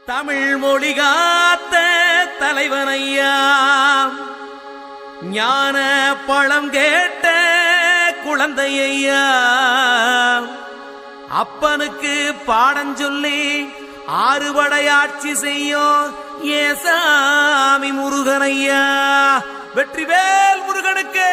தமிழ் மொழி காத்த தலைவனையா, ஞான பழம் கேட்ட குழந்தையா, அப்பனுக்கு பாடம் சொல்லி ஆறுபடையாட்சி செய்யும் ஏசாமி முருகனையா. வெற்றிவேல் முருகனுக்கு.